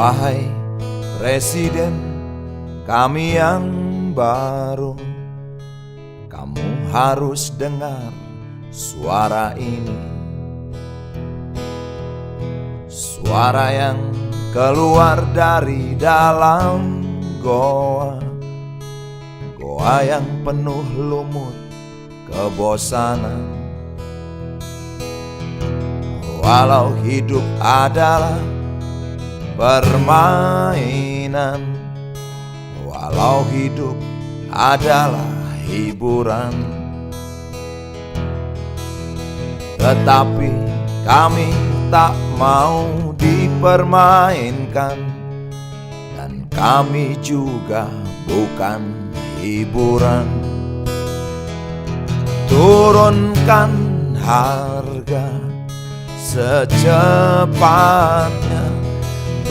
Wahai Presiden kami yang baru, kamu harus dengar suara ini. Suara yang keluar dari dalam goa, goa yang penuh lumut kebosanan. Walau hidup adalah permainan, walau hidup adalah hiburan, tetapi kami tak mau dipermainkan, dan kami juga bukan hiburan. Turunkan harga secepatnya,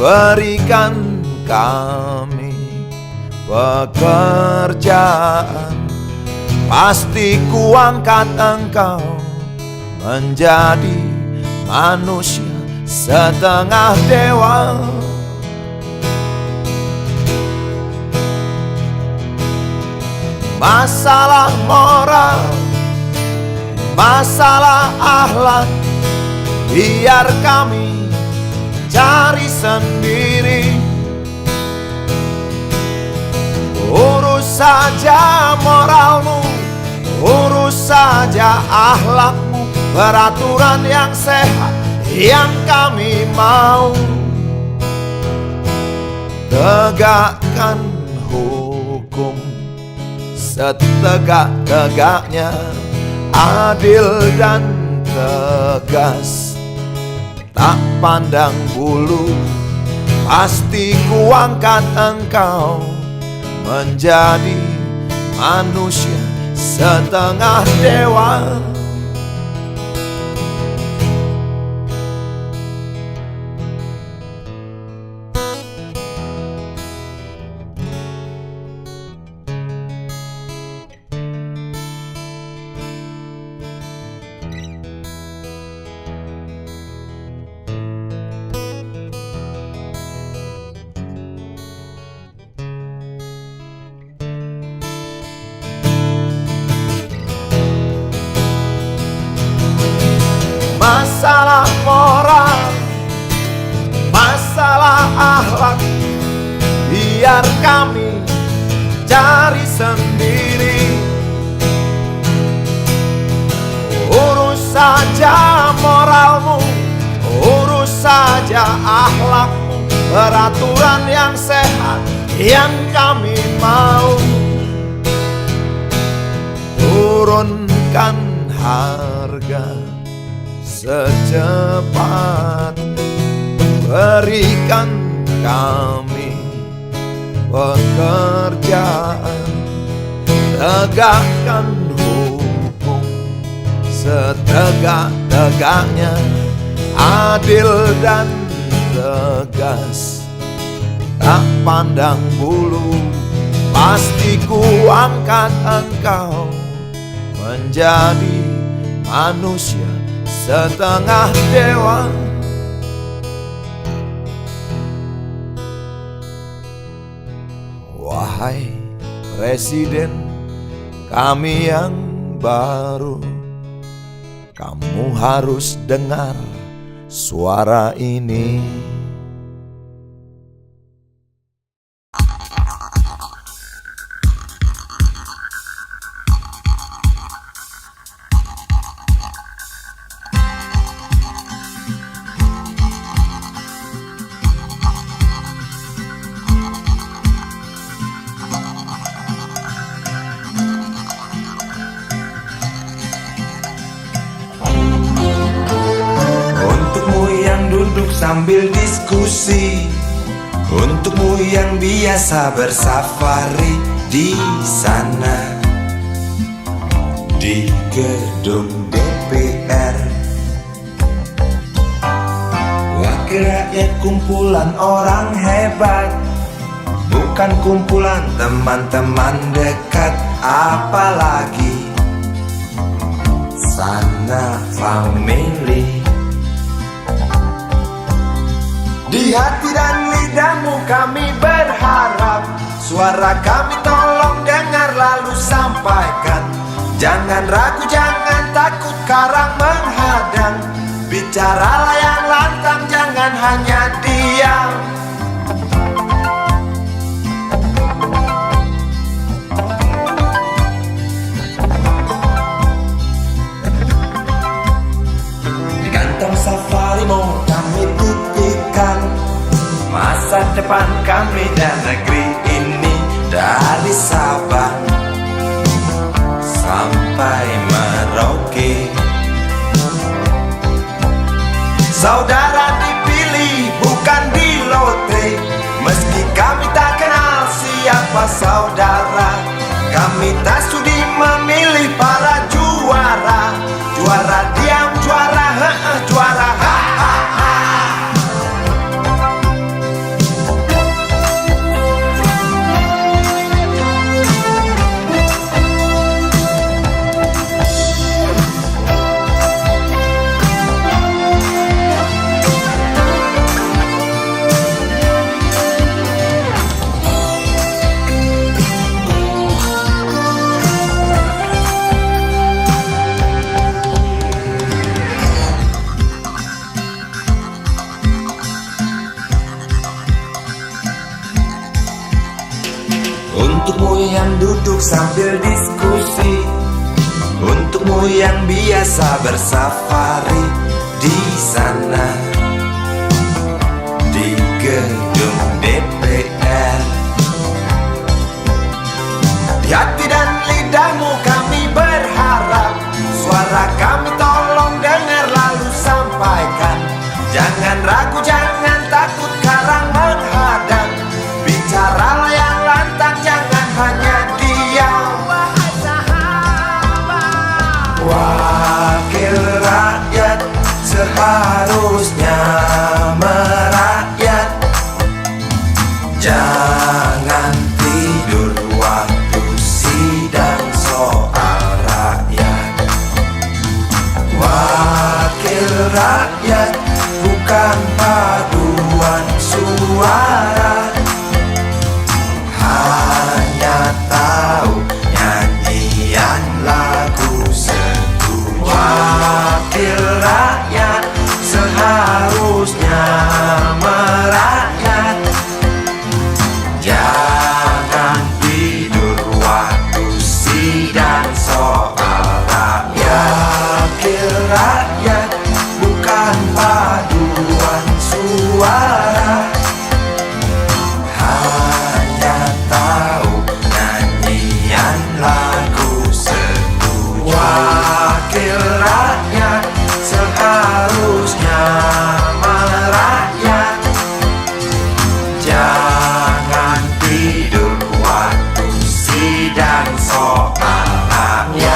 berikan kami pekerjaan. Pasti kuangkat engkau menjadi manusia setengah dewa. Masalah moral, masalah akhlak, biar kami cari sendiri. Urus saja moralmu, urus saja akhlakmu, peraturan yang sehat yang kami mau. Tegakkan hukum setegak-tegaknya, adil dan tegas, tak pandang bulu. Pasti kuangkat engkau menjadi manusia setengah dewa. Masalah moral, masalah akhlak, biar kami cari sendiri. Urus saja moralmu, urus saja akhlakmu, peraturan yang sehat yang kami mau. Turunkan harga secepat, berikan kami pekerjaan. Tegakkan hukum setegak-tegaknya, adil dan tegas, tak pandang bulu. Pasti kuangkat engkau menjadi manusia setengah dewa. Wahai Presiden kami yang baru, kamu harus dengar suara ini. Sambil diskusi, untukmu yang biasa bersafari di sana, di gedung DPR. Wakil rakyat kumpulan orang hebat, bukan kumpulan teman-teman dekat, apalagi sana family. Di hati dan lidahmu kami berharap, suara kami tolong dengar lalu sampaikan. Jangan ragu, jangan takut karang menghadang. Bicaralah yang lantang, jangan hanya diam. Di kantong safarimu kami titipkan masa depan kami dan negeri ini, dari Sabang sampai Merauke. Saudara dipilih bukan di lotre, meski kami tak kenal siapa saudara. Kami tak sudi memilih para juara, juara diam, juara juara ha ha ha. Untukmu yang duduk sambil diskusi, untukmu yang biasa bersafari di sana, di gedung DPR. Di hati dan lidahmu kami berharap, suara kami tolong dengar lalu sampaikan. Jangan ragu, jangan takut karang menghadang. Bicaralah yang lantang, jangan hanya diam. Wahai sahabat, wakil rakyat seharusnya merakyat. Jangan tidur waktu sidang soal rakyat. Wakil rakyat bukan paduan suara, hanya tahu nyanyian lagu setuju. Wakil rakyat seharusnya merakyat. Jangan tidur waktu sidang soal rakyat. Wakil rakyat bukan paduan suara, hanya tahu nyanyian lagu setuju. Wakil rakyat seharusnya merakyat. Jangan tidur waktu sidang soal rakyat.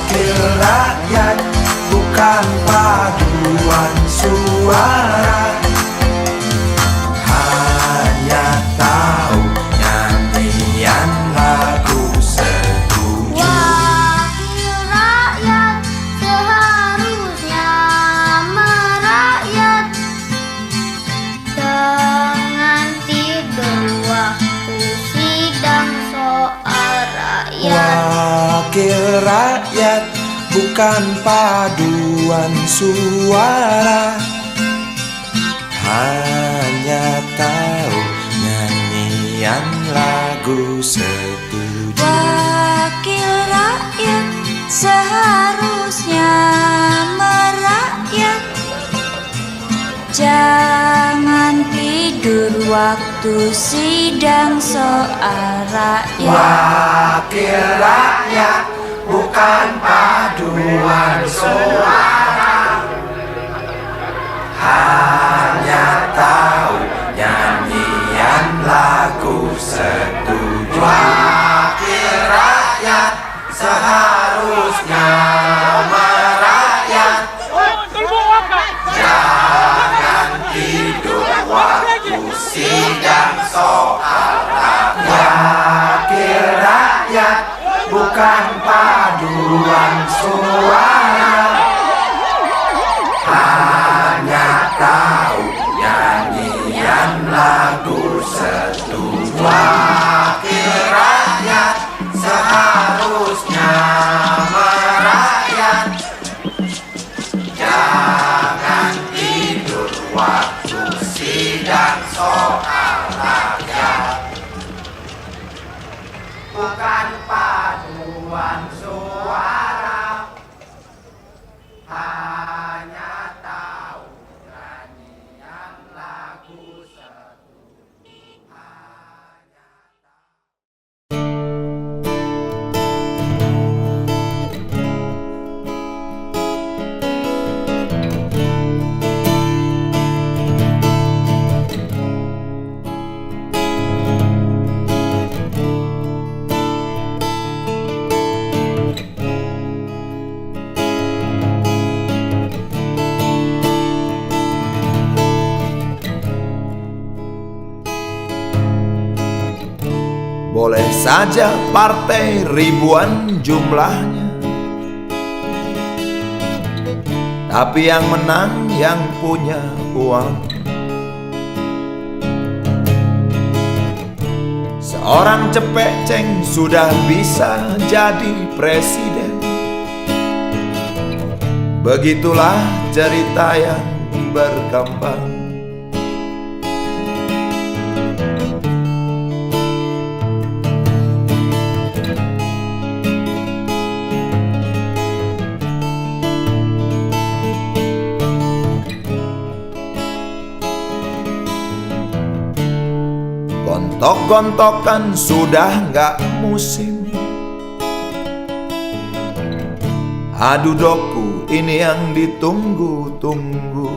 Wakil rakyat bukan paduan suara, hanya tahu nyanyian lagu setuju. Wakil rakyat seharusnya merakyat. Jangan tidur waktu sidang soal rakyat. Wakil rakyat bukan paduan suara, hanya tahu nyanyian lagu setuju. Wakil rakyat seharusnya merakyat. Jangan tidur waktu sidang soal rakyat. Wakil rakyat bukan paduan suara, hanya tahu nyanyian lagu setuju. Wakil rakyat seharusnya merakyat. Jangan tidur waktu sidang soal rakyat. Wakil rakyat bukan paduan suara, hanya tahu nyanyi Wakil rakyat seharusnya merakyat. Jangan tidur waktu sidang soal rakyat. Bukan paduan suara, hanya tahu nyanyian lagu seru. Boleh saja partai ribuan jumlahnya, tapi yang menang yang punya uang. Seorang cepeceng sudah bisa jadi presiden. Begitulah cerita yang berkembang. Gontok-gontokan sudah nggak musim. Adu doku ini yang ditunggu-tunggu.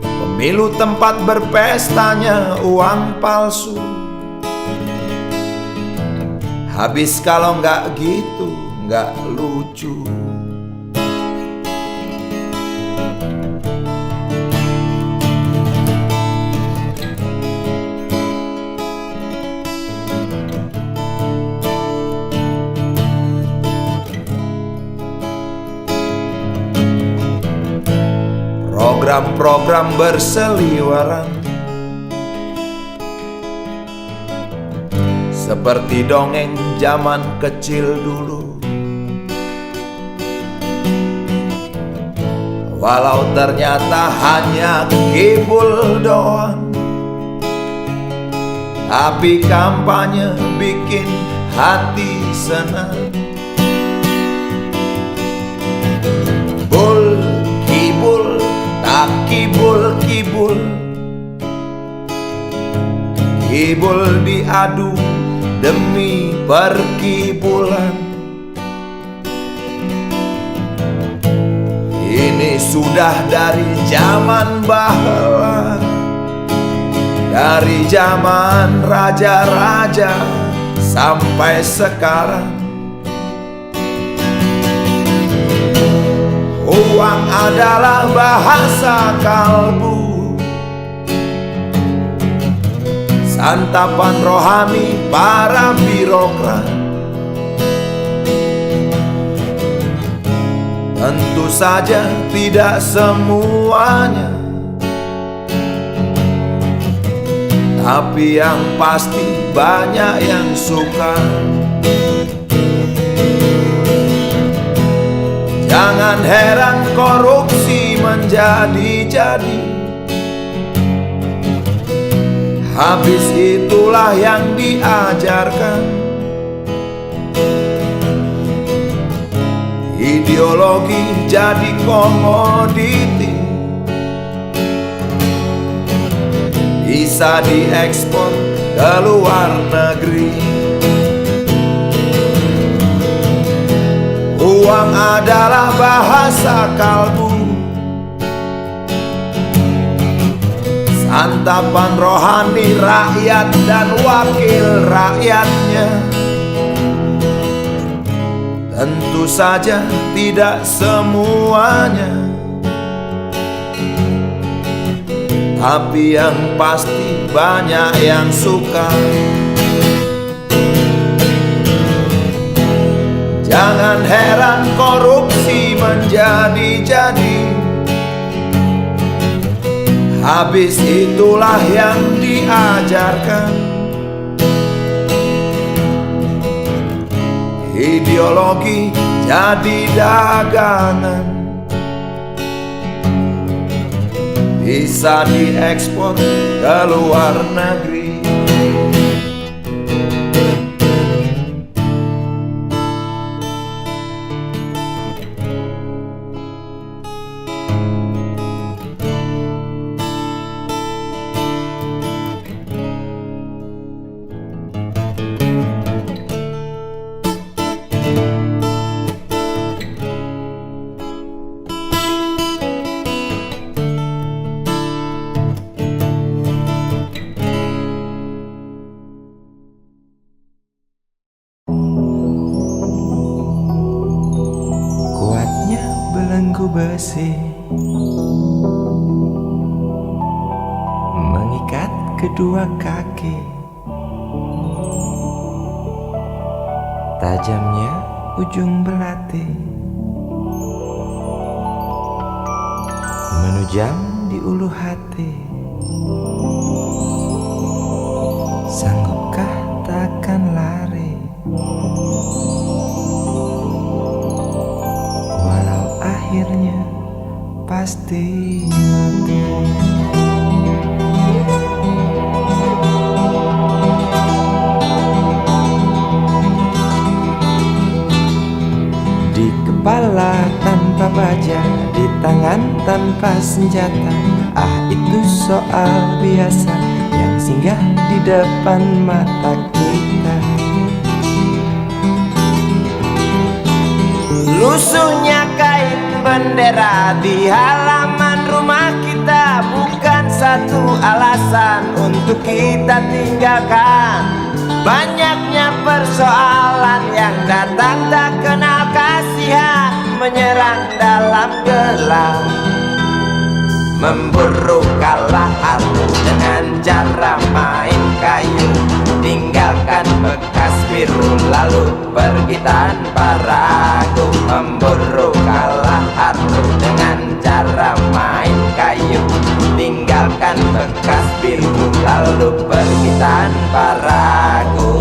Pemilu tempat berpestanya uang palsu. Habis kalau nggak gitu nggak lucu. Program-program berseliweran seperti dongeng zaman kecil dulu. Walau ternyata hanya kibul doang, tapi kampanye bikin hati senang. Bul kibul tak kibul-kibul, kibul diadu demi perkibulan. Ini sudah dari zaman bahla, dari zaman raja-raja sampai sekarang. Uang adalah bahasa kalbu, santapan rohani para birokrat. Tentu saja tidak semuanya, tapi yang pasti banyak yang suka. Jangan heran korupsi menjadi-jadi. Habis itulah yang diajarkan. Ideologi jadi komoditi, bisa diekspor ke luar negeri. Uang adalah bahasa kalbu, santapan rohani rakyat dan wakil rakyatnya. Tentu saja tidak semuanya, tapi yang pasti banyak yang suka. Jangan heran korupsi menjadi-jadi. Habis itulah yang diajarkan. Ideologi jadi dagangan, bisa diekspor ke luar negeri. Kuatnya belenggu besi mengikat kedua kaki, tajamnya ujung belati menujam di ulu hati. Sanggupkah takkan lari, walau akhirnya pasti mati. Di kepala tanpa baja, di tangan tanpa senjata. Ah, itu soal biasa yang singgah di depan mata kita. Lusuhnya kain bendera di halaman rumah kita bukan satu alasan untuk kita tinggalkan. Banyaknya persoalan yang datang tak kenal kasihan, menyerang dalam gelap, memburu kalah arti dengan cara main kayu. Tinggalkan bekas biru lalu pergi tanpa ragu, memburu kalah arti dengan cara main kayu. Tinggalkan bekas biru lalu pergi tanpa ragu.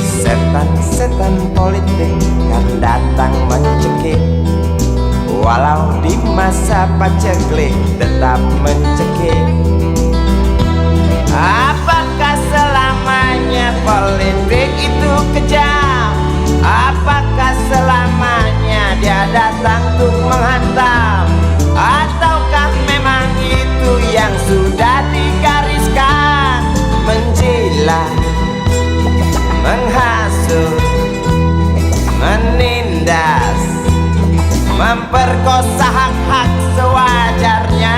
Setan-setan politik kan datang mencekik, walau di masa paceklik tetap mencekik. Apakah selamanya politik itu kejam? Apakah selamanya dia datang untuk menghantam? Ataukah memang itu yang sudah digariskan? Menjilat, menghasut, menindas, memperkosa hak-hak sewajarnya.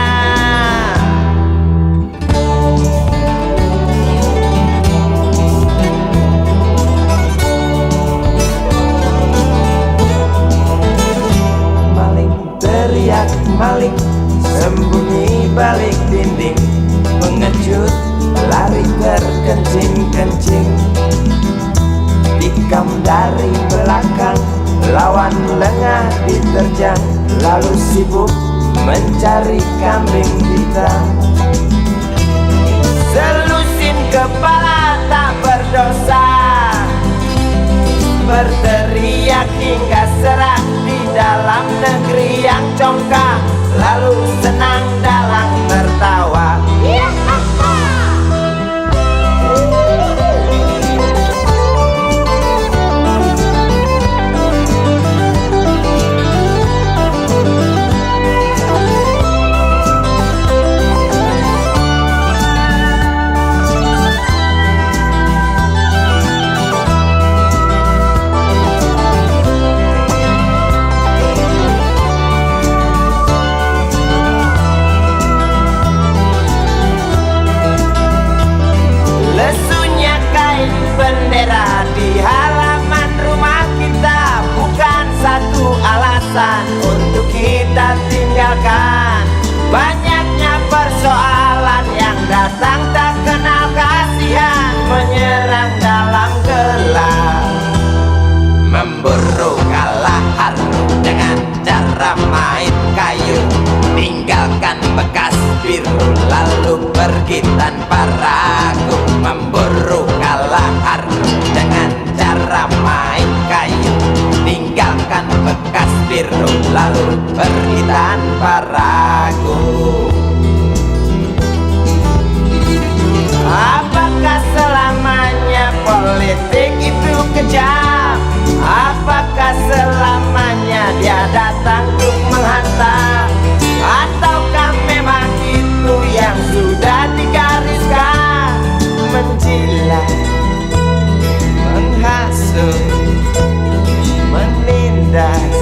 Maling teriak maling, sembunyi balik dinding, pengecut lari terkencing-kencing, tikam dari belakang, lawan lengah diterjang, lalu sibuk mencari kambing hitam. Selusin kepala tak berdosa, berteriak hingga serak di dalam negeri yang congkak, lalu senang dalam tertawa. lalu pergi tanpa ragu, memburu kalahar dengan cara main kayu, tinggalkan bekas biru lalu pergi tanpa ragu. Apakah selamanya politik itu kejam? Apakah selamanya dia datang untuk menghantam? Ataukah memang itu yang sudah digariskan? Menjilat, menghasut, menindas,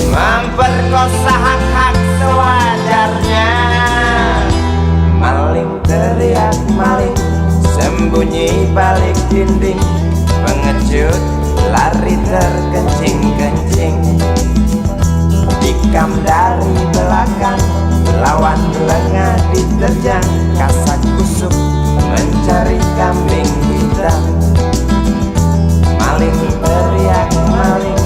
memperkosa hak-hak sewajarnya. Maling teriak maling, sembunyi balik dinding, pengecut lari terkencing-kencing, tikam dari belakang, lawan lengah diterjang, kasak kusuk mencari kambing hitam. Maling teriak maling,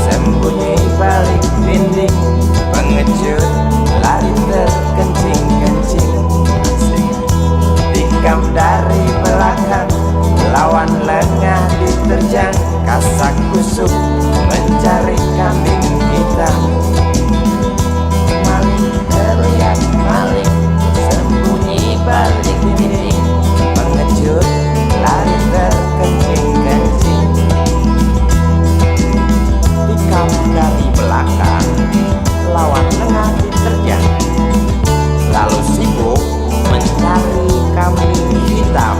sembunyi balik dinding, pengecut lari terkencing-kencing, tikam dari belakang, lawan lengah diterjang, kasak kusuk mencari kambing hitam. Maling teriak maling, sembunyi balik dinding, pengecut lari terkencing-kencing, tikam dari belakang, lawan lengah diterjang, lalu sibuk mencari kambing hitam.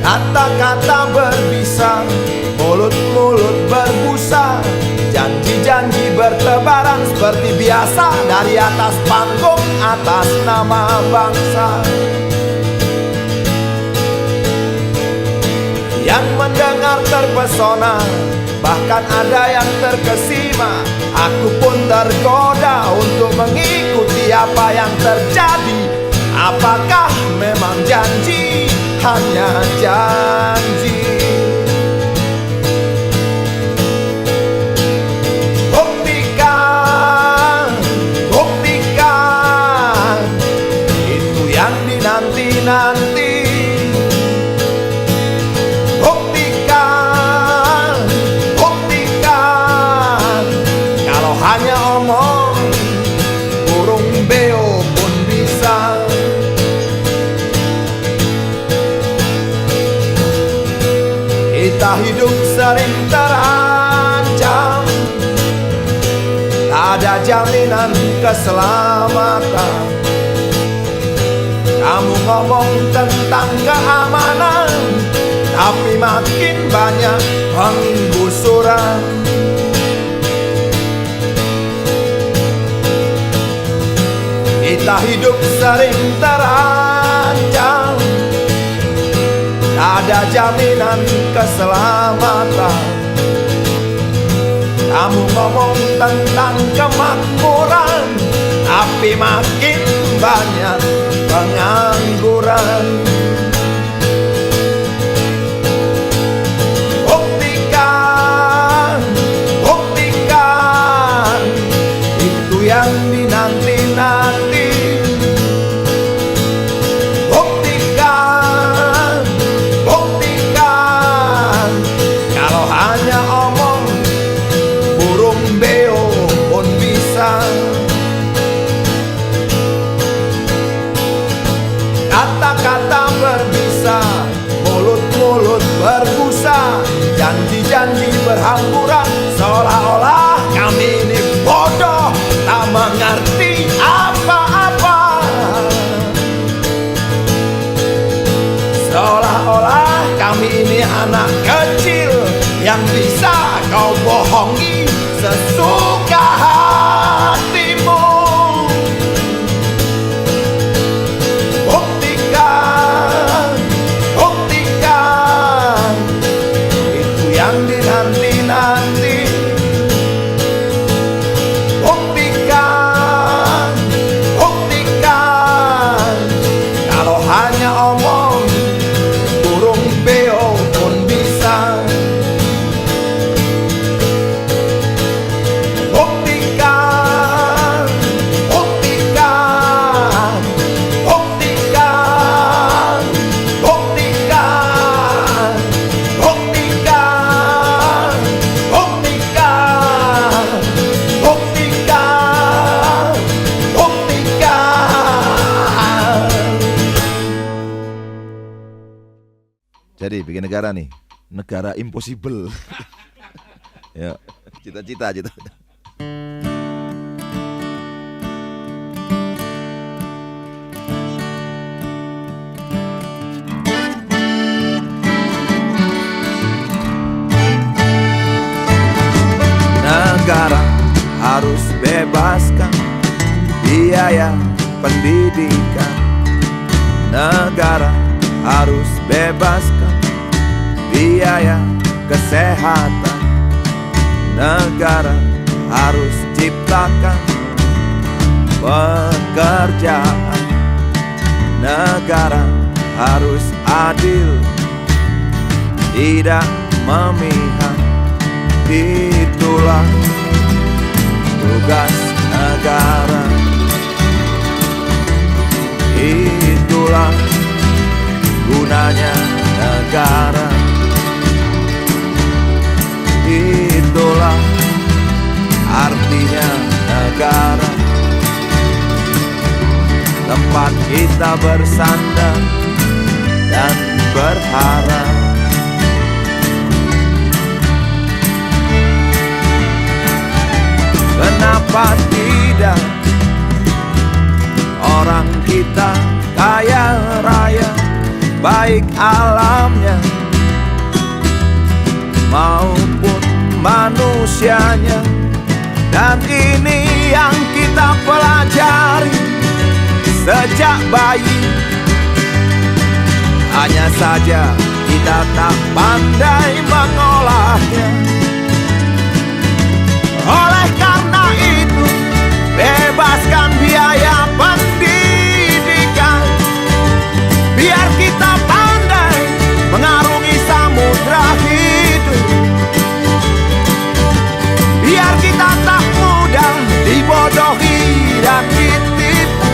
Kata-kata berbisa, mulut-mulut berbusa, janji-janji bertebaran seperti biasa dari atas panggung, atas nama bangsa. Yang mendengar terpesona, bahkan ada yang terkesima. Aku pun tergoda untuk mengikuti apa yang terjadi. Apakah memang janji hanya janji? Buktikan, buktikan, itu yang dinanti-nanti. Buktikan, buktikan, kalau hanya omong, burung beo pun bisa. Kita hidup sering terancam, tak ada jaminan keselamatan. Kamu ngomong tentang keamanan, tapi makin banyak penggusuran. Kita hidup sering terancam, tak ada jaminan keselamatan. Kamu ngomong tentang kemakmuran, tapi makin banyak pengangguran. Buktikan, buktikan, itu yang dinanti-nanti. Buktikan, buktikan, kalau hanya omong, burung beo pun bisa. Kata-kata berbisa, mulut-mulut berbusa, janji-janji berhamburan, seolah-olah kami ini bodoh, tak mengerti apa-apa. Seolah-olah kami ini anak kecil yang bisa kau bohongi sesuka hatimu. yang dinanti-nanti. Buktikan, buktikan, kalau hanya omong burung beo pun bisa. Buktikan, buktikan, buktikan, buktikan, buktikan, buktikan, buktikan, buktikan. Jadi bikin negara nih, negara impossible. Ya, cita-cita. Negara harus bebaskan biaya pendidikan. Negara harus bebaskan biaya kesehatan. Negara harus ciptakan pekerjaan. Negara harus adil, tidak memihak. Itulah tugas negara. Itulah gunanya negara. Itulah artinya negara. Tempat kita bersandar dan berharap. Kenapa tidak orang kita kaya raya, baik alamnya maupun manusianya. Dan ini yang kita pelajari sejak bayi. Hanya saja kita tak pandai mengolahnya. Oleh karena itu, bebaskan biaya pendidikan, biar kita pandai mengarungi samudra hidup. Biar kita tak mudah dibodohi dan ditipu.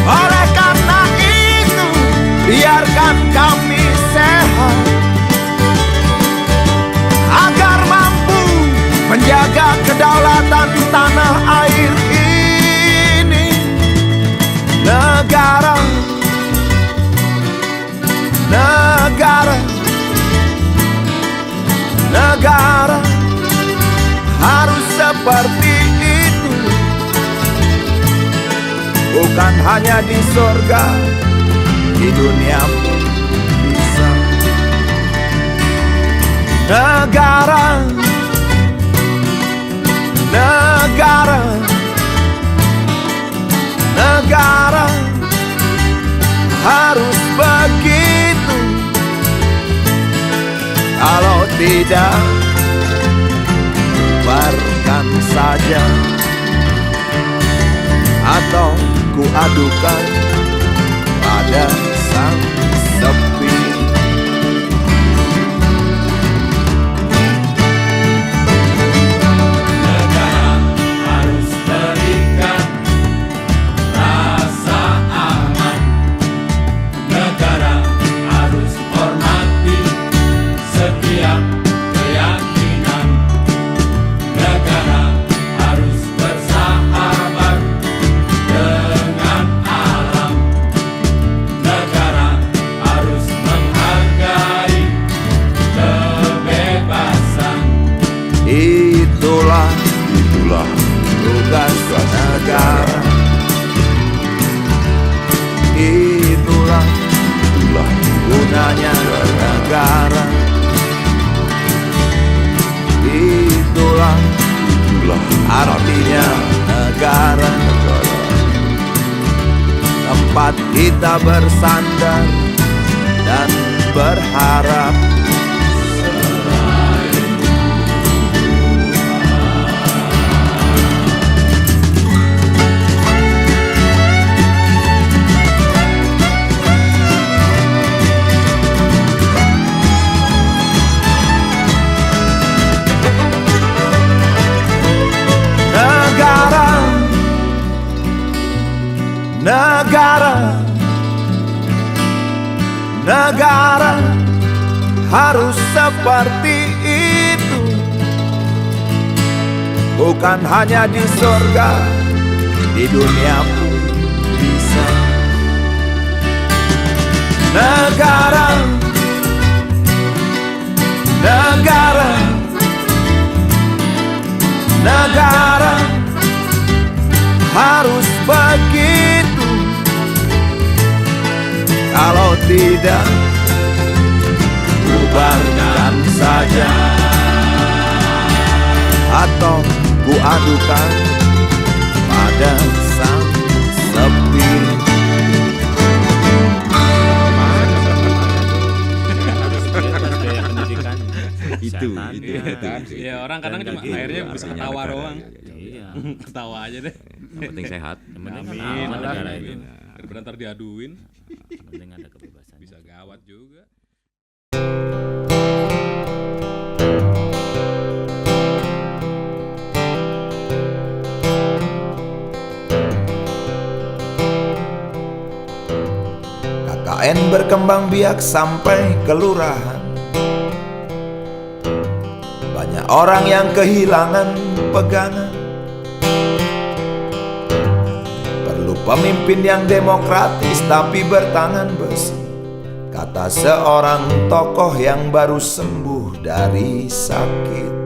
Oleh karena itu, biarkan kami sehat, agar mampu menjaga kedaulatan tanah air ini. Negara, negara, negara harus seperti itu. Bukan hanya di surga, di dunia pun bisa. Negara, negara, negara harus begitu. Kalau tidak, biarkan saja, atau ku adukan pada sang sepi. Itulah tugas negara. Itulah gunanya negara. Itulah artinya negara. Tempat kita bersandar dan berharap. harus seperti itu. Bukan hanya di surga, di dunia pun bisa. Negara, negara, negara harus begitu. Kalau tidak, bubarkan saja, atau ku adukan pada sang sepi. itu ya orang kadang cuma akhirnya bisa ketawa doang. Iya. Ketawa aja deh. Yang penting sehat. Yang penting Amin. aman negara ini. Daripada ntar diaduin Yang penting ada kebebasan. bisa gawat juga. KKN berkembang biak sampai kelurahan. Banyak orang yang kehilangan pegangan. Perlu pemimpin yang demokratis tapi bertangan besi, kata seorang tokoh yang baru sembuh dari sakit.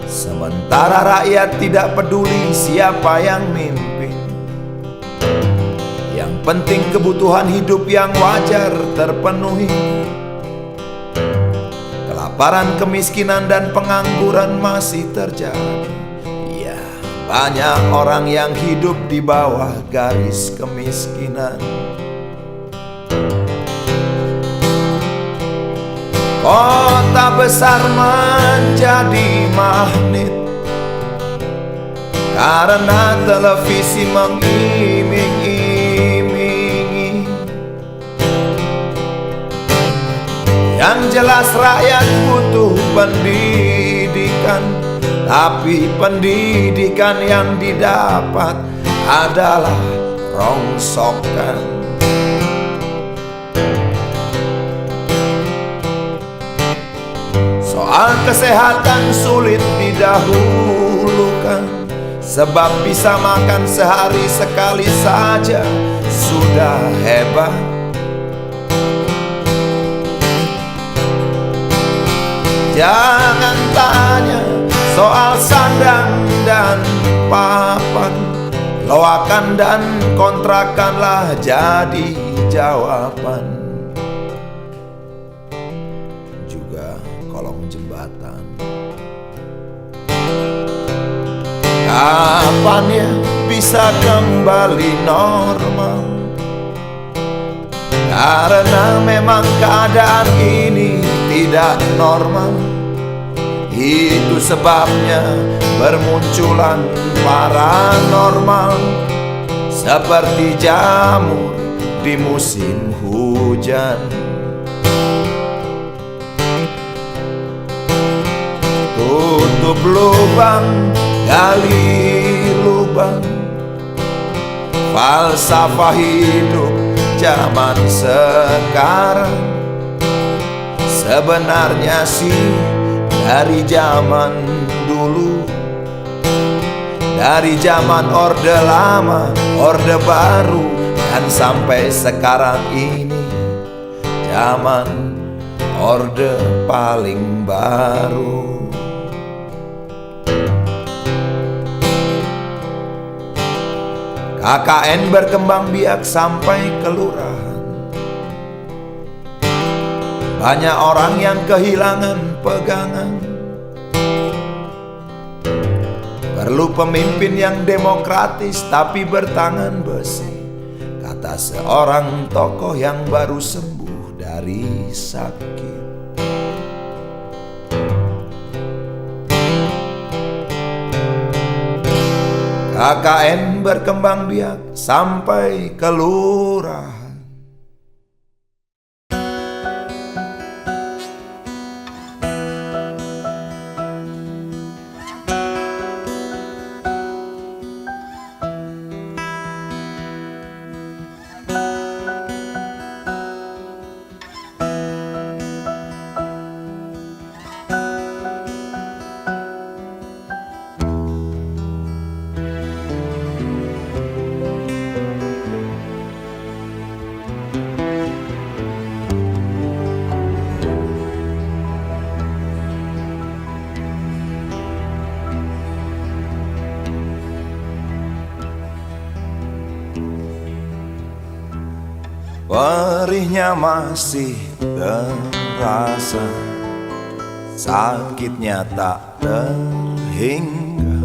Sementara rakyat tidak peduli siapa yang mimpin, yang penting kebutuhan hidup yang wajar terpenuhi. Kelaparan, kemiskinan, dan pengangguran masih terjadi. Ya, banyak orang yang hidup di bawah garis kemiskinan. Kota besar menjadi magnet karena televisi mengiming-imingi. Yang jelas rakyat butuh pendidikan, tapi pendidikan yang didapat adalah rongsokan. Soal kesehatan sulit didahulukan, sebab bisa makan sehari sekali saja sudah hebat. Jangan tanya soal sandang dan papan, loakan dan kontrakanlah jadi jawaban. Juga kolong jembatan. Kapan ya bisa kembali normal? Karena memang keadaan ini tidak normal. Itu sebabnya bermunculan paranormal, seperti jamur di musim hujan. Tutup lubang, gali lubang, falsafah hidup zaman sekarang. Sebenarnya sih dari zaman dulu, dari zaman Orde Lama, Orde Baru, dan sampai sekarang ini zaman Orde paling baru. KKN berkembang biak sampai kelurahan. Banyak orang yang kehilangan pegangan. Perlu pemimpin yang demokratis tapi bertangan besi, kata seorang tokoh yang baru sembuh dari sakit. KKN berkembang biak sampai kelurahan. Perihnya masih terasa, sakitnya tak terhingga.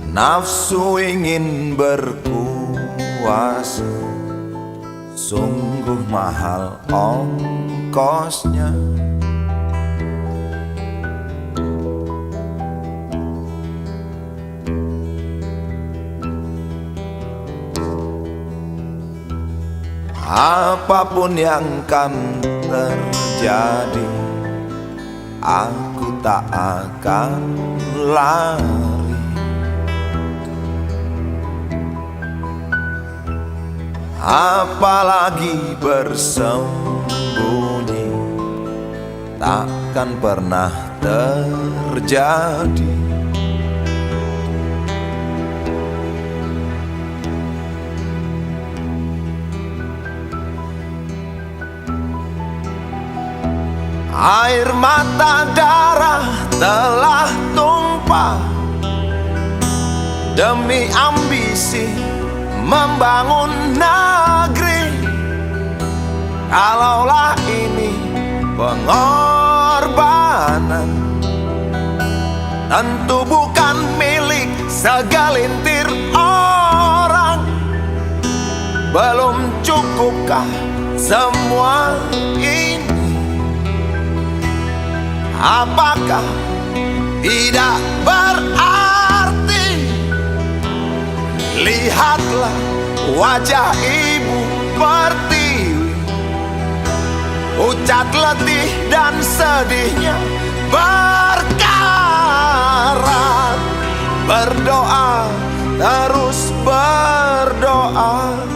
Nafsu ingin berkuasa, sungguh mahal ongkosnya. Apapun yang kan terjadi, aku tak akan lari. Apalagi bersembunyi, takkan pernah terjadi. Air mata darah telah tumpah demi ambisi membangun negeri. Kalaulah ini pengorbanan, tentu bukan milik segelintir orang. Belum cukupkah semua ini? Apakah tidak berarti? Lihatlah wajah ibu pertiwi, ucat letih dan sedihnya berkarat. Berdoa, terus berdoa.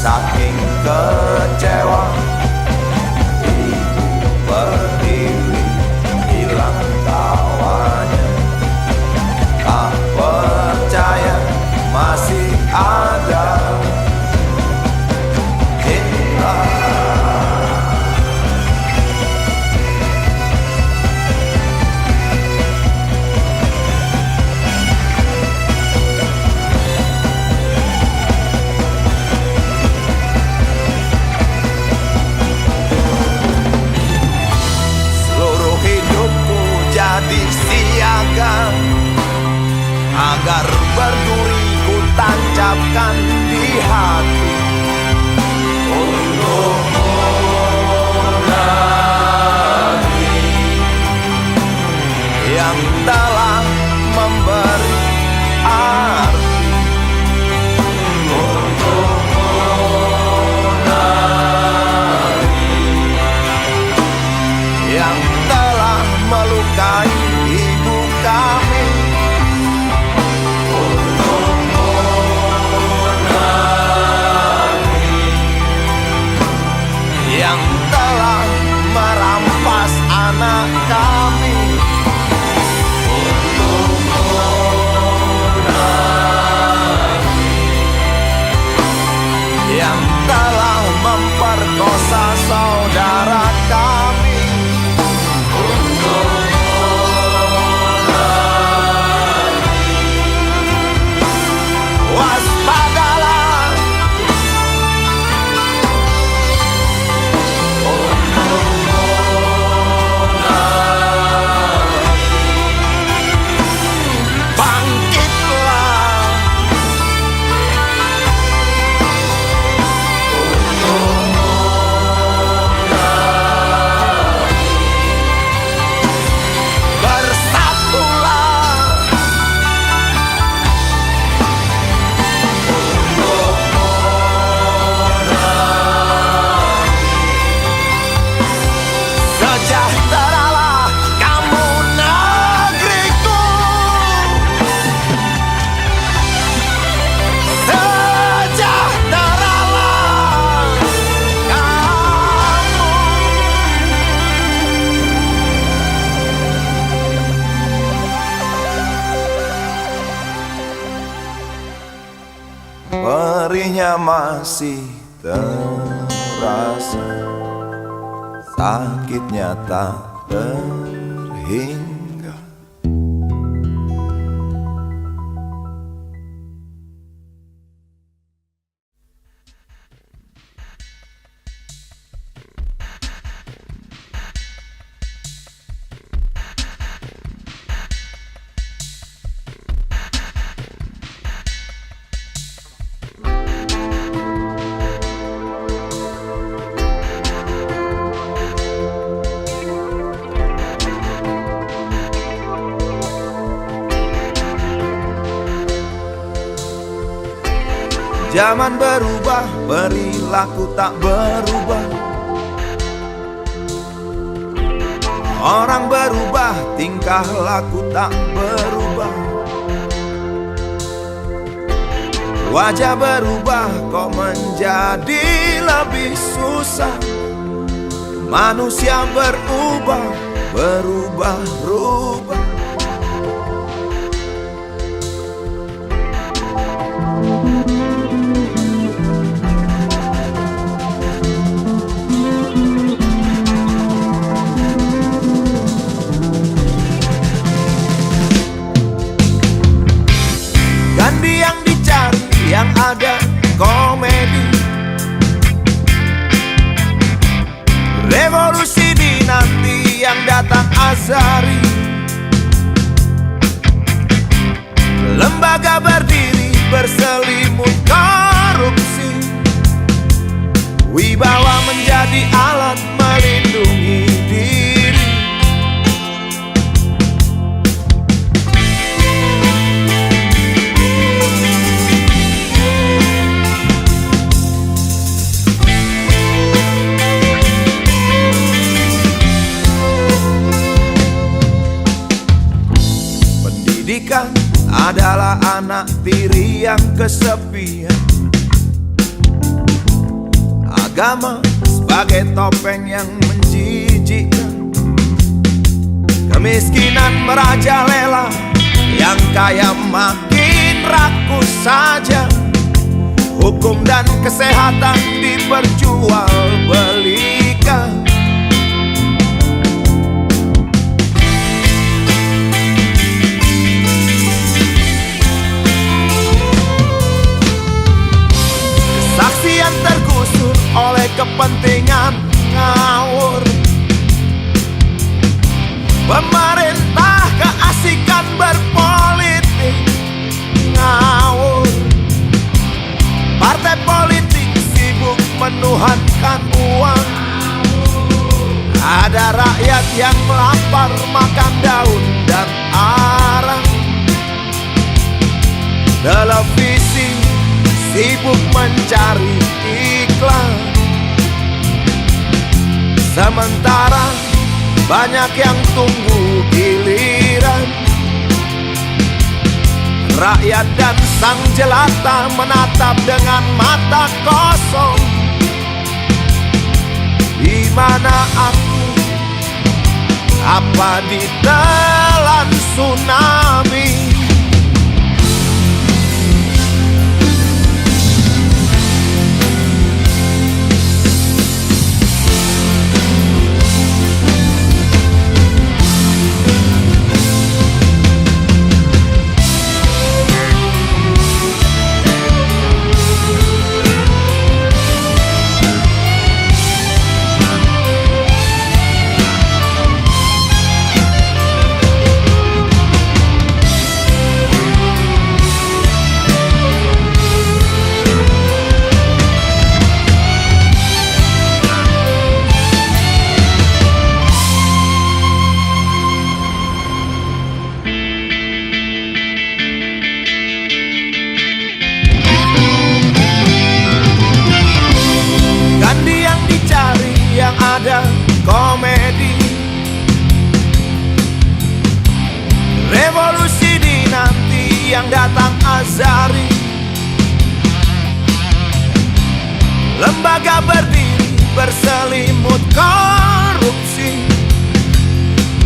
Saking kecewa, ibu berdiri hilang tawanya. Tak percaya masih ada cinta. Jadi siaga agar berduri ku tancapkan di hati. Untukmu negeri yang telah memberi arti. Untukmu negeri yang telah melukai ibu kami. Untukmu hatinya masih terasa, sakitnya tak terhingga. Zaman berubah, perilaku tak berubah. Orang berubah, tingkah laku tak berubah. Wajah berubah, kok menjadi lebih susah. Manusia berubah, berubah-ubah. Ganti yang dicari, yang ada komedi. Revolusi dinanti, yang datang azari. Lembaga berdiri, berselimut korupsi. Wibawa menjadi alat melindungi diri. Pendidikan adalah anak tiri yang kesepian. Agama sebagai topeng yang menjijikkan. Kemiskinan merajalela, yang kaya makin rakus saja. Hukum dan kesehatan diperjualbelikan. Kesaksian tergusur oleh kepentingan ngawur. Pemerintah keasikan berpolitik ngawur. Partai politik sibuk menuhankan uang. Ada rakyat yang lapar makan daun dan arang. Televisi sibuk mencari iklan. Sementara banyak yang tunggu giliran. Rakyat dan sang jelata menatap dengan mata kosong. Di mana aku? Apa ditelan tsunami? Komedi. Revolusi dinanti, yang datang azari. Lembaga berdiri, berselimut korupsi.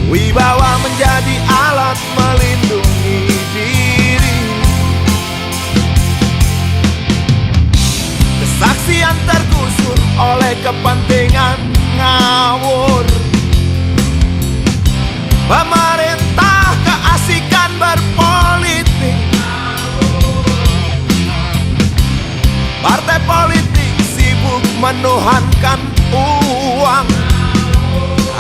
Wibawa menjadi alat melindungi diri. kasihan tergusur oleh kepentingan ngawur. Pemerintah keasikan berpolitik, partai politik sibuk menuhankan uang.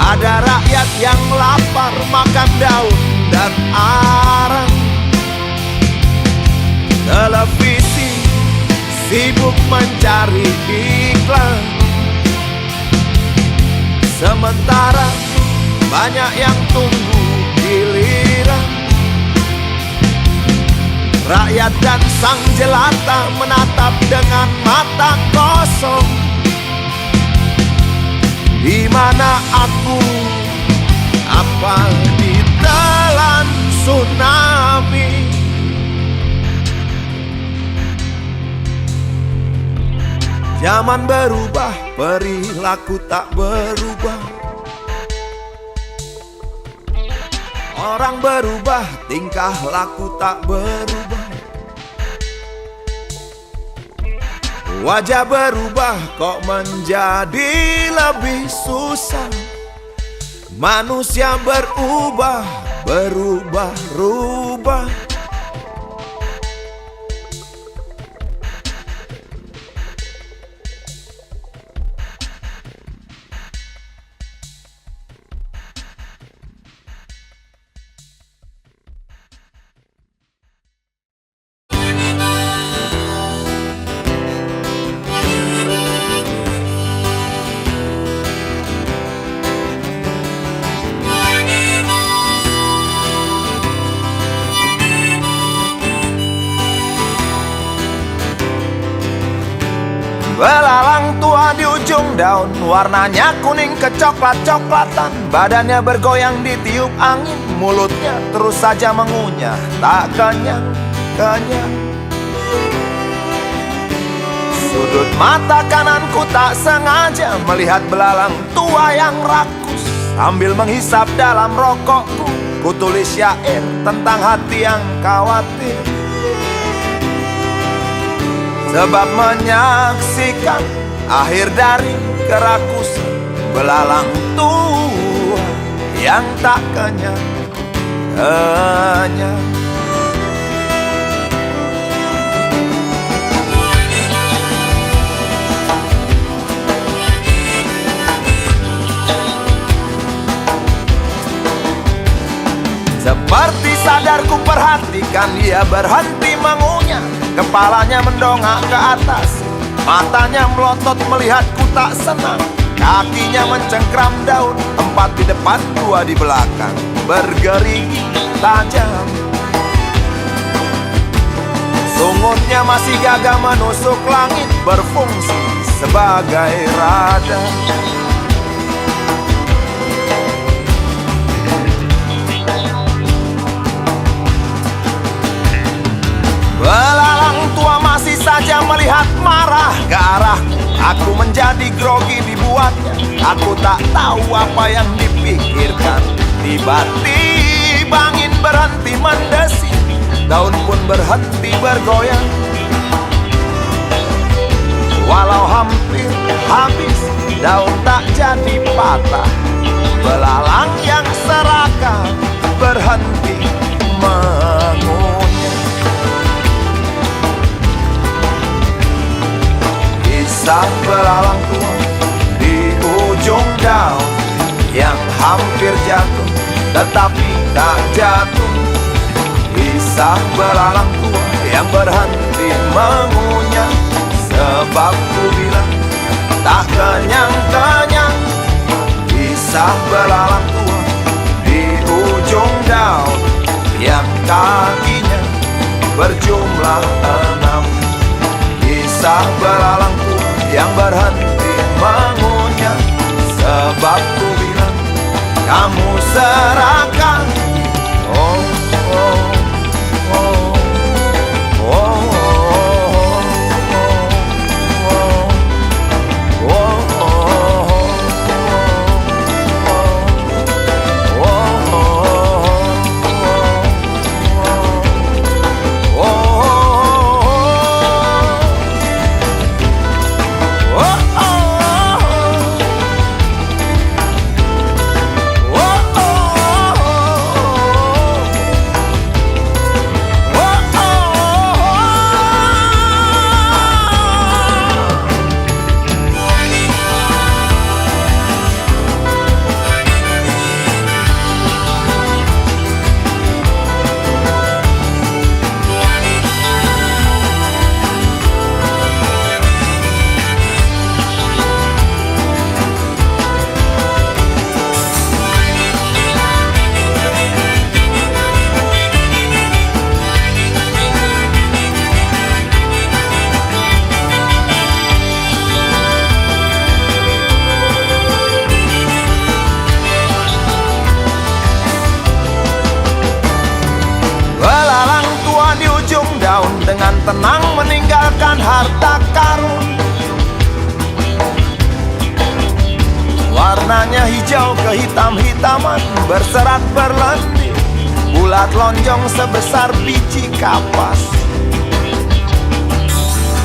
Ada rakyat yang lapar makan daun dan arang. Televisi sibuk mencari iklan, sementara banyak yang tunggu giliran. Rakyat dan sang jelata menatap dengan mata kosong. Di mana aku? Apa ditelan tsunami? Zaman berubah, perilaku tak berubah. Orang berubah, tingkah laku tak berubah. Wajah berubah, kok menjadi lebih susah. Manusia berubah, berubah-rubah. Belalang tua di ujung daun, warnanya kuning kecoklat-coklatan. Badannya bergoyang ditiup angin, mulutnya terus saja mengunyah, tak kenyang-kenyang. Sudut mata kananku tak sengaja melihat belalang tua yang rakus. Sambil menghisap dalam rokokku, ku tulis syair tentang hati yang khawatir. Sebab menyaksikan akhir dari kerakusan belalang tua yang tak kenyang-kenyang. Seperti sadar ku perhatikan dia berhenti mengunyah. Kepalanya mendongak ke atas, matanya melotot melihatku tak senang. Kakinya mencengkram daun, 4 di depan, 2 di belakang, bergerigi tajam. Sungutnya masih gagah menusuk langit, berfungsi sebagai radar. Belalang tua masih saja melihat marah ke arahku. Aku menjadi grogi dibuatnya. Aku tak tahu apa yang dipikirkan. Tiba-tiba angin berhenti mendesi, daun pun berhenti bergoyang. Walau hampir habis, daun tak jadi patah. Belalang yang serakah berhenti mengunyah. Kisah belalang tua di ujung daun yang hampir jatuh tetapi tak jatuh. Kisah belalang tua yang berhenti mengunyah. Sebab ku bilang tak kenyang-kenyang. Kisah belalang tua di ujung daun yang kakinya berjumlah 6. Kisah belalang tua yang berhenti mengunyah. Sebab ku bilang kamu serakah. Oh, oh, oh, oh, oh, harta karun. Warnanya hijau kehitam-hitaman, berserat berlendir, bulat lonjong sebesar biji kapas.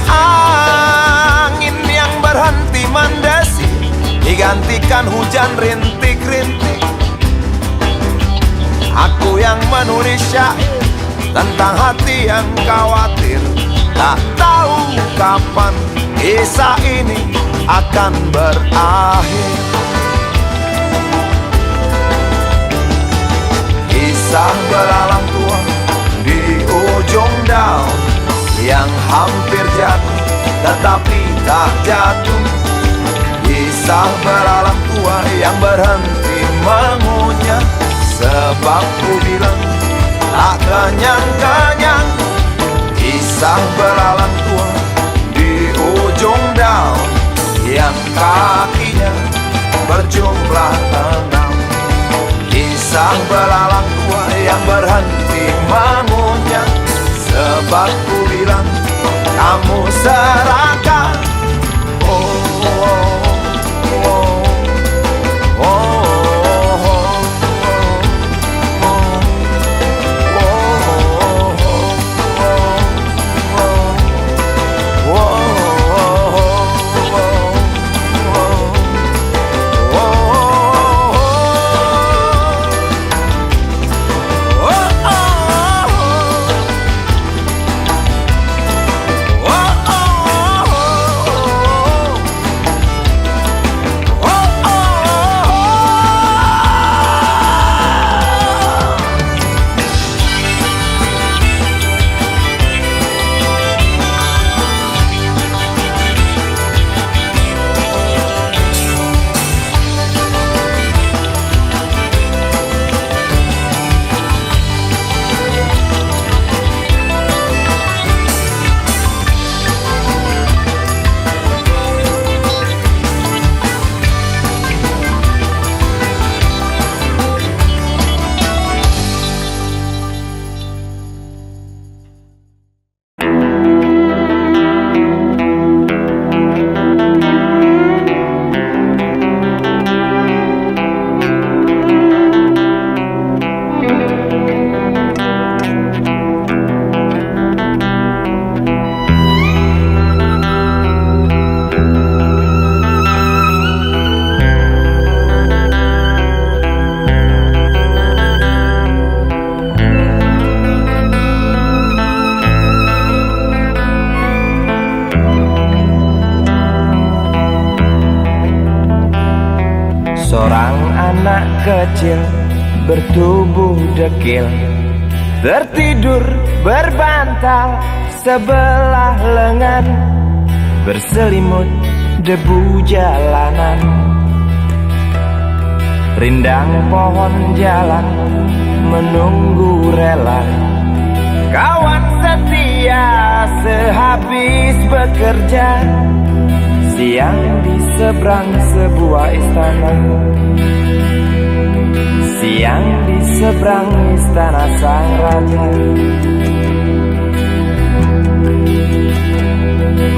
Angin yang berhenti mendesir digantikan hujan rintik-rintik. Aku yang menulis syair tentang hati yang khawatir, tak tahu kapan kisah ini akan berakhir. Kisah belalang tua di ujung daun yang hampir jatuh tetapi tak jatuh. Kisah belalang tua yang berhenti mengunyah, sebab ku bilang tak kenyang-kenyang. Kisah belalang tua di ujung daun yang kakinya berjumlah 6. Kisah belalang tua yang berhenti mengunyah, sebab ku bilang kamu serakah. Oh, oh, oh, oh, Seorang anak kecil bertubuh dekil tertidur berbantal sebelah lengan, berselimut debu jalanan. Rindang pohon jalan menunggu rela, kawan setia sehabis bekerja. Siang di seberang sebuah istana, siang di seberang istana sang raja.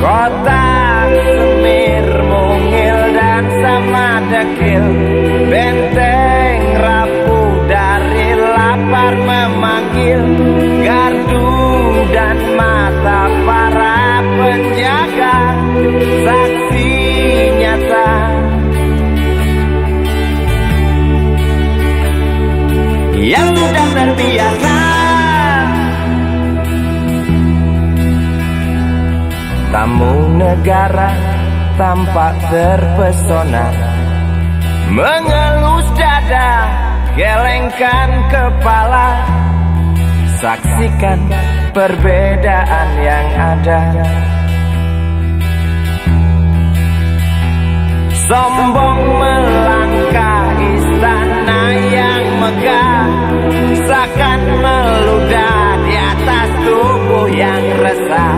Kotak semir mungil dan sama dekil, benteng rapuh dari lapar memanggil. Gardu dan mata para penjaga, saksi nyata. Yang sudah terbiasa tamu negara tampak terpesona, mengelus dada, gelengkan kepala, saksikan perbedaan yang ada. Sombong melangkah istana yang megah, seakan meludah di atas tubuh yang resah.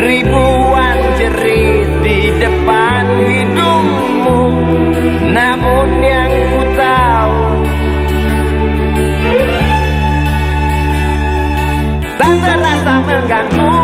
Ribuan jerit di depan hidungmu, namun yang ku tahu tak terasa mengganggu.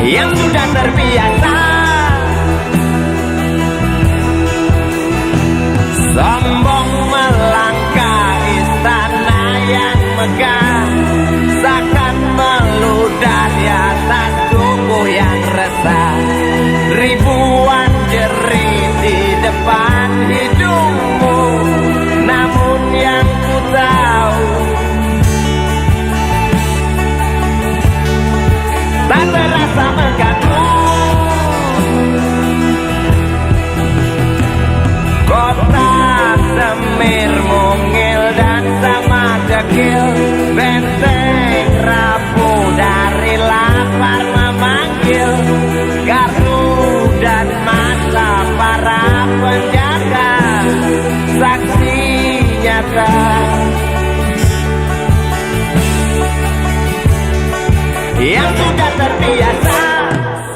yang sudah terbiasa sombong melangkah istana yang megah, seakan meludah di atas tubuh yang resah. Ribuan jerit di depan hidungmu, namun yang ku tahu tak terasa mengganggu. Kota Semir mungil dan sama dekil, benteng rapuh dari lapar memanggil. Gardu dan mata para penjaga, saksi nyata. Yang sudah terbiasa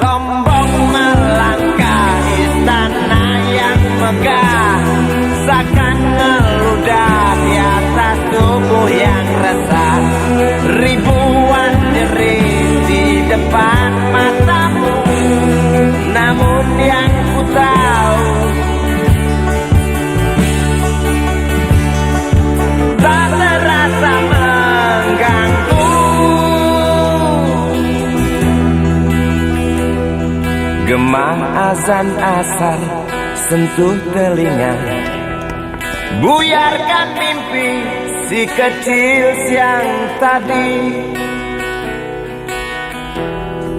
sombong melangkah istana yang megah, seakan meludah di atas tubuh yang resah. Ribuan jerit di depan matamu, namun yang ku tahu tak terasa mengganggu. Gema azan asar sentuh telinga, buyarkan mimpi si kecil siang tadi.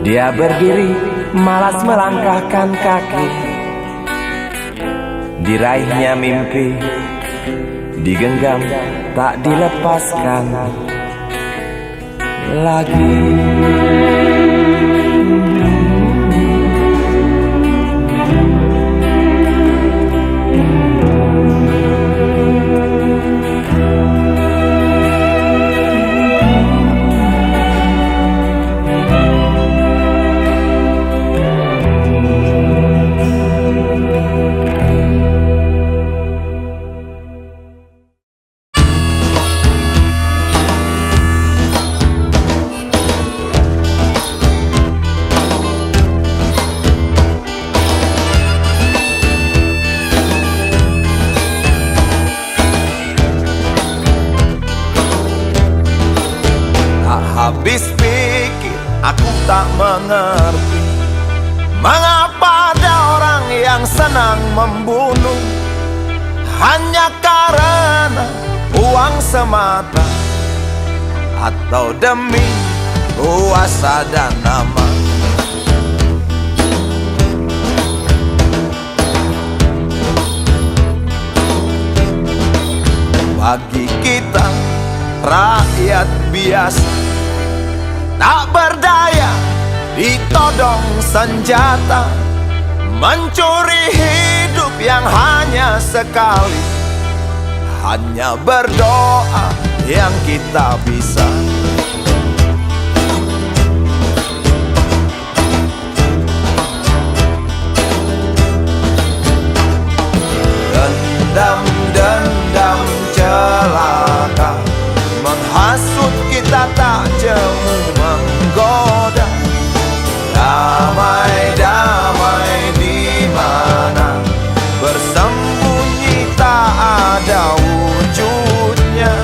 Dia berdiri malas melangkahkan kaki, diraihnya mimpi digenggam tak dilepaskan lagi. Habis pikir aku tak mengerti mengapa ada orang yang senang membunuh hanya karena uang semata, atau demi kuasa dan nama. Bagi kita rakyat biasa, tak berdaya, ditodong senjata, mencuri hidup yang hanya sekali. Hanya berdoa yang kita bisa. Dendam celaka menghasut kita, tak jemu menggoda. Damai di mana bersembunyi tak ada wujudnya.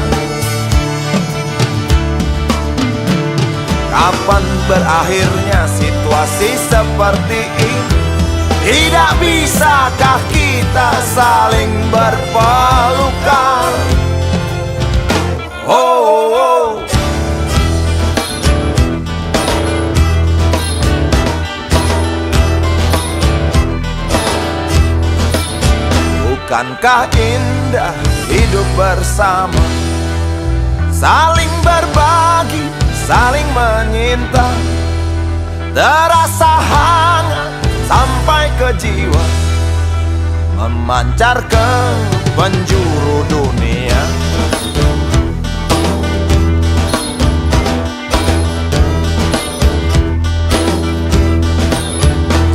Kapan berakhirnya situasi seperti ini? Tidak bisakah kita saling berpelukan? Oh. Bukankah indah hidup bersama, saling berbagi, saling menyinta, terasa hangat sampai ke jiwa, memancar ke penjuru dunia.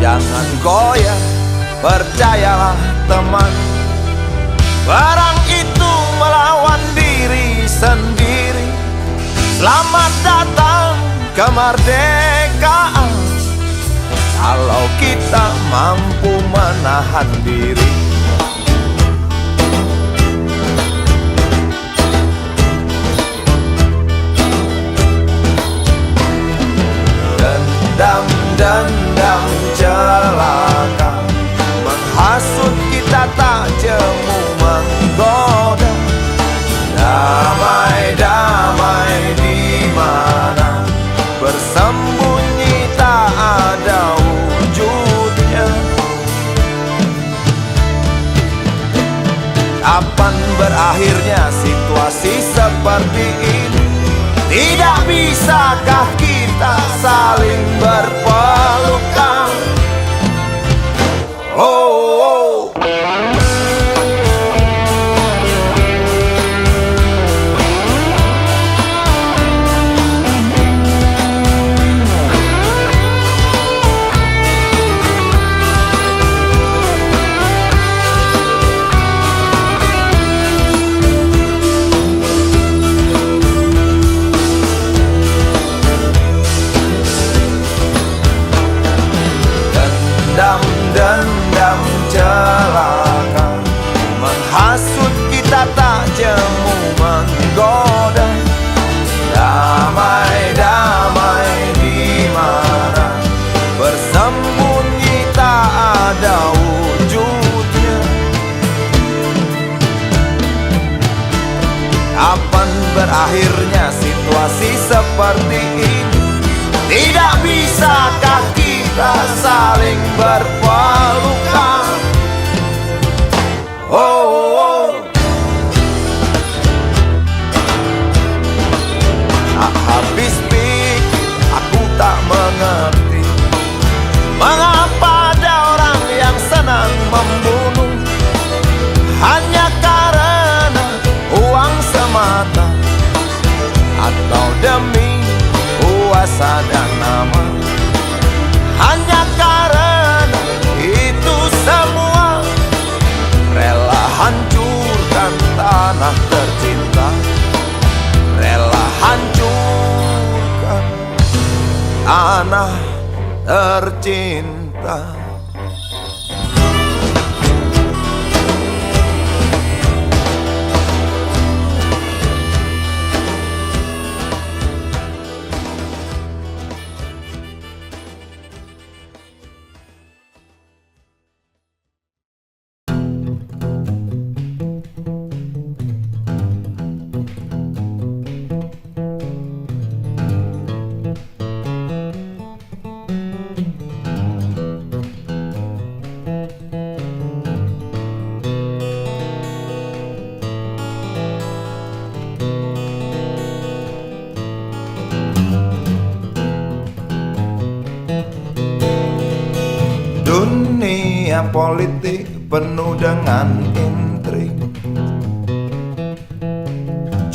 Jangan goyah, percayalah teman, perang itu melawan diri sendiri. Selamat datang kemerdekaan, kalau kita mampu menahan diri. Dendam celaka menghasut kita, tak jemu menggoda. Damai di mana bersembunyi tak ada wujudnya. Kapan berakhirnya situasi seperti ini? Tidak bisakah kita saling berpelukan? Oh, oh. Dendam celaka menghasut kita, tak jemu menggoda. Damai di mana bersembunyi tak ada wujudnya. Kapan berakhirnya situasi seperti ini? Tidak bisakah kita saling berpelukan? Oh, oh. Tak habis pikir, aku tak mengerti mengapa ada orang yang senang membunuh hanya karena uang semata, atau demi kuasa dan nama. Hanya karena itu semua rela hancurkan tanah tercinta, rela hancurkan tanah tercinta. Dunia politik penuh dengan intrik,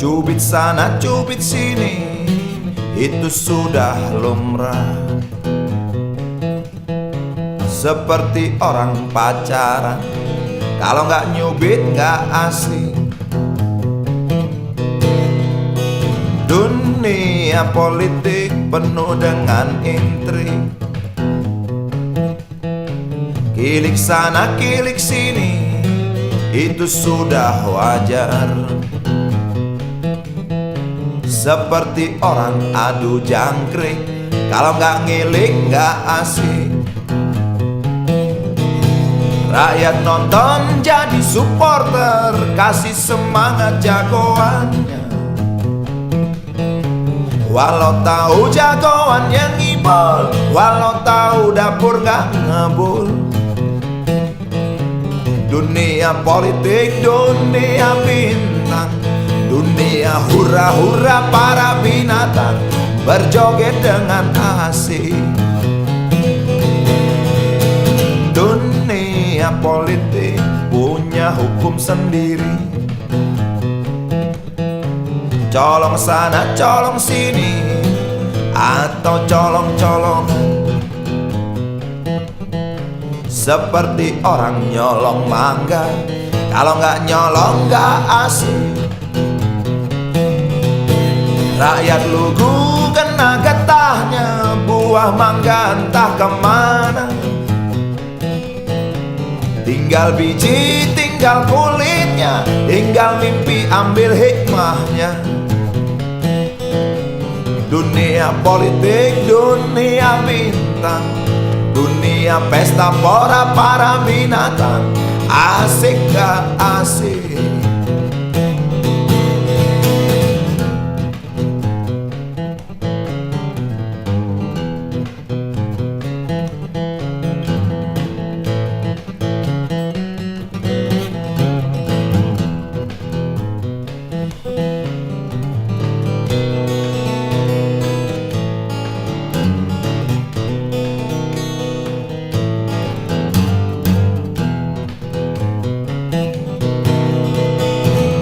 cubit sana cubit sini, itu sudah lumrah. Seperti orang pacaran, kalau nggak nyubit nggak asik. Dunia politik penuh dengan intrik, kilik sana kilik sini, itu sudah wajar. Seperti orang adu jangkrik, kalau nggak ngilik nggak asik. Rakyat nonton jadi supporter, kasih semangat jagoannya. Walau tahu jagoannya ngibol, walau tahu dapur nggak ngebul. Dunia politik, dunia bintang, dunia hura-hura para binatang berjoget dengan asik. Dunia politik punya hukum sendiri, colong sana colong sini, atau colong-colongan. Seperti orang nyolong mangga, kalau nggak nyolong nggak asik. Rakyat lugu kena getahnya, buah mangga entah kemana. Tinggal biji, tinggal kulitnya, tinggal mimpi ambil hikmahnya. Dunia politik, dunia bintang, dunia pesta pora para binatang. Asik gak asik?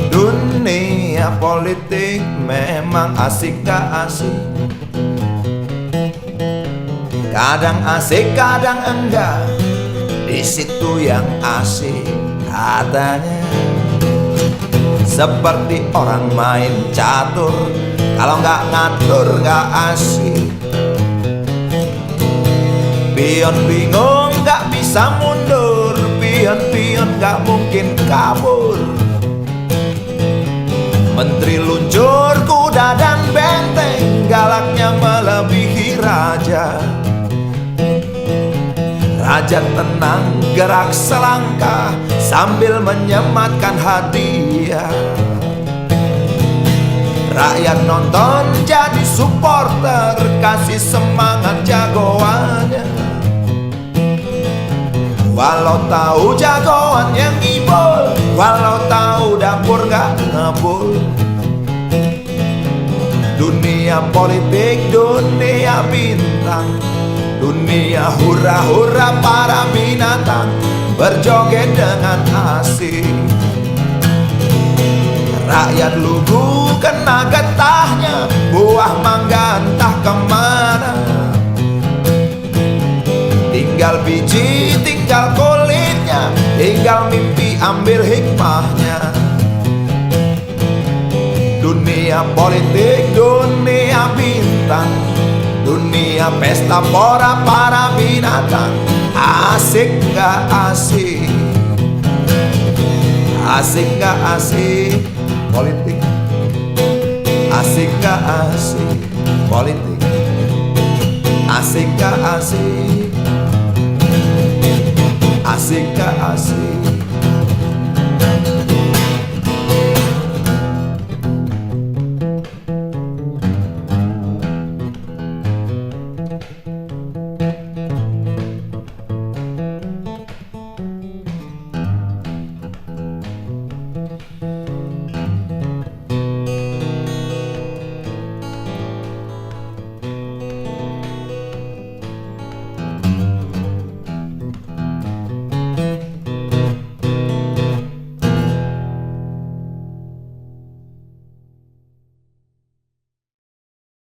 Dunia politik memang asik gak asik? Kadang asik, kadang enggak. Di situ yang asik katanya. Seperti orang main catur, kalau nggak ngatur nggak asik. Pion bingung nggak bisa mundur, pion-pion nggak mungkin kabur. Menteri luncur kuda dan benteng, galaknya melebihi raja. Raja tenang gerak selangkah sambil menyematkan hadiah. Rakyat nonton jadi supporter, kasih semangat jagoannya. Walau tahu jagoan yang ibol, walau tahu dapur gak ngebul. Dunia politik, dunia bintang, dunia hura-hura para binatang berjoget dengan asik. Rakyat lugu kena getahnya, buah mangga entah kemana. Tinggal biji, tinggal kulitnya, tinggal mimpi ambil hikmahnya. Dunia politik, dunia bintang, dunia pesta pora para binatang. Asik gak asik? Asik gak asik? Politik. Asik gak asik? Politik. Asik gak asik? Asik gak asik?